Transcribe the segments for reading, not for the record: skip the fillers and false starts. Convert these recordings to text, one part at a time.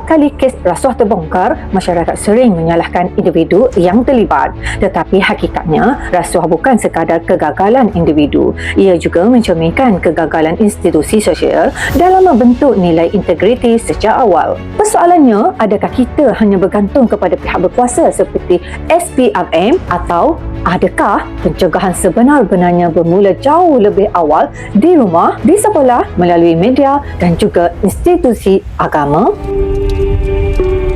kali kes rasuah terbongkar, masyarakat sering menyalahkan individu yang terlibat. Tetapi hakikatnya, rasuah bukan sekadar kegagalan individu. Ia juga mencerminkan kegagalan institusi sosial dalam membentuk nilai integriti sejak awal. Persoalannya, adakah kita hanya bergantung kepada pihak berkuasa seperti SPRM atau adakah pencegahan sebenar-benarnya bermula jauh lebih awal di rumah, di sekolah, melalui media dan juga institusi agama?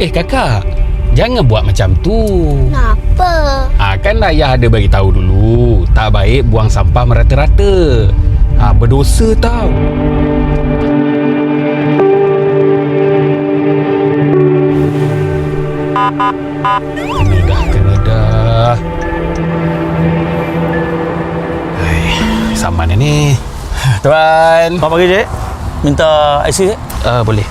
Kakak, jangan buat macam tu. Kenapa? Kan ayah ada bagi tahu dulu, tak baik buang sampah merata-rata. Berdosa tau. Kena dah. Saman ni. Tuan. Selamat pagi, Cik. Minta IC, Cik? Boleh.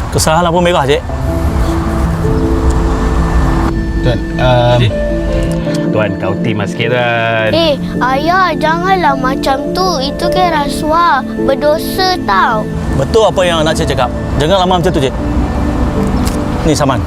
Kesalahan lampu merah, Cik. Tuan, Tuan, kau timah sikit, Tuan. Ayah, janganlah macam tu. Itu kan rasuah. Berdosa tau. Betul apa yang nak Cik cakap. Jangan lama macam tu, Cik. Ni saman.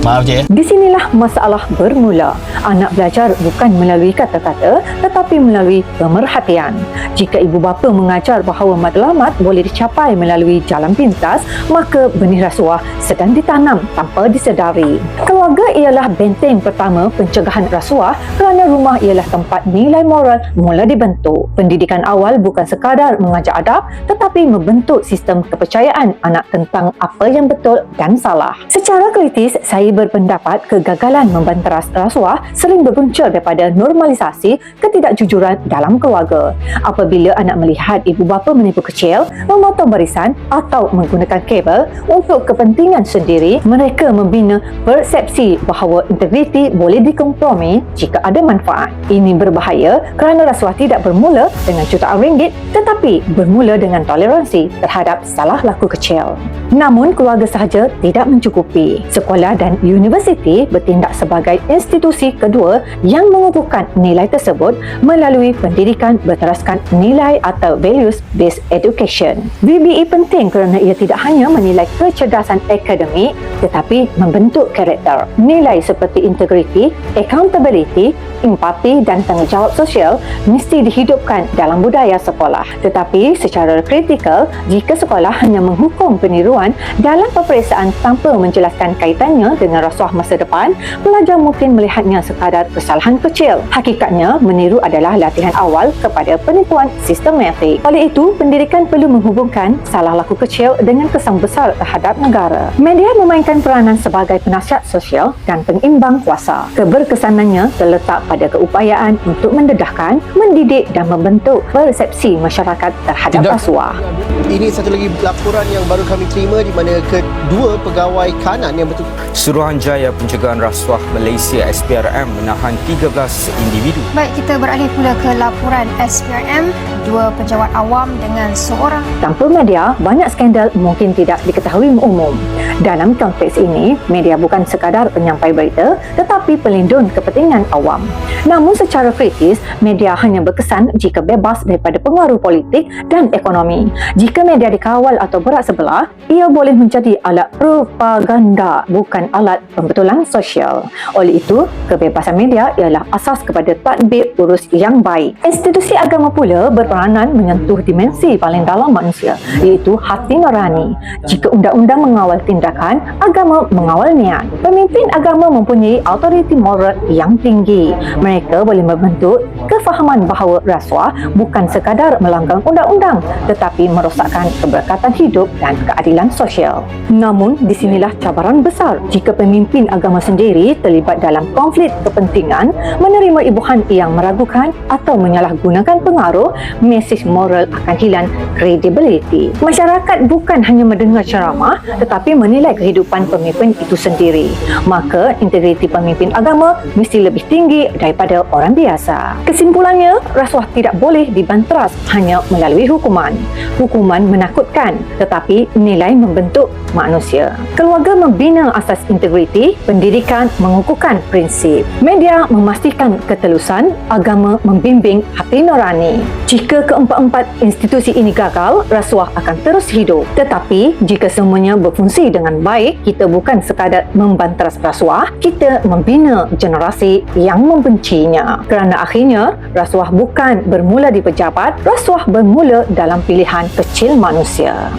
Maaf, Cik. Di sinilah masalah bermula. Anak belajar bukan melalui kata-kata tetapi melalui pemerhatian. Jika ibu bapa mengajar bahawa matlamat boleh dicapai melalui jalan pintas, maka benih rasuah sedang ditanam tanpa disedari. Keluarga ialah benteng pertama pencegahan rasuah kerana rumah ialah tempat nilai moral mula dibentuk. Pendidikan awal bukan sekadar mengajar adab tetapi membentuk sistem kepercayaan anak tentang apa yang betul dan salah. Secara kritis, saya berpendapat kegagalan membanteras rasuah sering berpunca daripada normalisasi ketidakjujuran dalam keluarga. Apabila anak melihat ibu bapa menipu kecil, memotong barisan atau menggunakan kabel untuk kepentingan sendiri, mereka membina persepsi bahawa integriti boleh dikompromi jika ada manfaat. Ini berbahaya kerana rasuah tidak bermula dengan jutaan ringgit tetapi bermula dengan toleransi terhadap salah laku kecil. Namun, keluarga sahaja tidak mencukupi. Sekolah dan universiti bertindak sebagai institusi kedua yang mengukuhkan nilai tersebut melalui pendidikan berteraskan nilai atau values-based education. VBE penting kerana ia tidak hanya menilai kecerdasan akademik tetapi membentuk karakter. Nilai seperti integriti, accountability, empati dan tanggungjawab sosial mesti dihidupkan dalam budaya sekolah. Tetapi secara kritikal, jika sekolah hanya menghukum peniruan dalam peperiksaan tanpa menjelaskan kaitannya dengan rasuah masa depan, pelajar mungkin melihatnya sekadar kesalahan kecil. Hakikatnya, meniru adalah latihan awal kepada penipuan sistematik. Oleh itu, pendidikan perlu menghubungkan salah laku kecil dengan kesan besar terhadap negara. Media memainkan peranan sebagai penasihat sosial dan pengimbang kuasa. Keberkesanannya terletak pada keupayaan untuk mendedahkan, mendidik dan membentuk persepsi masyarakat terhadap rasuah. Ini satu lagi laporan yang baru kami terima di mana kedua pegawai kanan yang betul. Suruhanjaya Pencegahan Rasuah Malaysia SPRM menahan 13 individu. Baik, kita beralih pula ke laporan SPRM, 2 pejabat awam dengan seorang. Tanpa media, banyak skandal mungkin tidak diketahui umum. Dalam konteks ini, media bukan sekadar penyampai berita tetapi pelindung kepentingan awam. Namun secara kritis, media hanya berkesan jika bebas daripada pengaruh politik dan ekonomi. Jika media dikawal atau berat sebelah, ia boleh menjadi alat propaganda, bukan alat pembetulan sosial. Oleh itu, kebebasan media ialah asas kepada tadbir urus yang baik. Institusi agama pula berperanan menyentuh dimensi paling dalam manusia, iaitu hati nurani. Jika undang-undang mengawal tindakan, agama mengawal niat. Pemimpin agama mempunyai autoriti moral yang tinggi. Mereka boleh membentuk kefahaman bahawa rasuah bukan sekadar melanggar undang-undang tetapi merosakkan keberkatan hidup dan keadilan sosial. Namun, di sinilah cabaran besar. Jika pemimpin agama sendiri terlibat dalam konflik kepentingan, menerima ibuhan yang meragukan atau menyalahgunakan pengaruh, mesej moral akan hilang kredibiliti. Masyarakat bukan hanya mendengar ceramah tetapi menilai kehidupan pemimpin itu sendiri. Maka, integriti pemimpin agama mesti lebih tinggi daripada orang biasa. Kesimpulannya, rasuah tidak boleh dibanteras hanya melalui hukuman. Hukuman menakutkan, tetapi nilai membentuk manusia. Keluarga membina asas integriti, pendidikan mengukuhkan prinsip. Media memastikan ketelusan, agama membimbing hati nurani. Jika keempat-empat institusi ini gagal, rasuah akan terus hidup. Tetapi, jika semuanya berfungsi dengan baik, kita bukan sekadar membanteras rasuah, kita membina generasi yang membencinya. Kerana akhirnya, rasuah bukan bermula di pejabat, rasuah bermula dalam pilihan kecil manusia.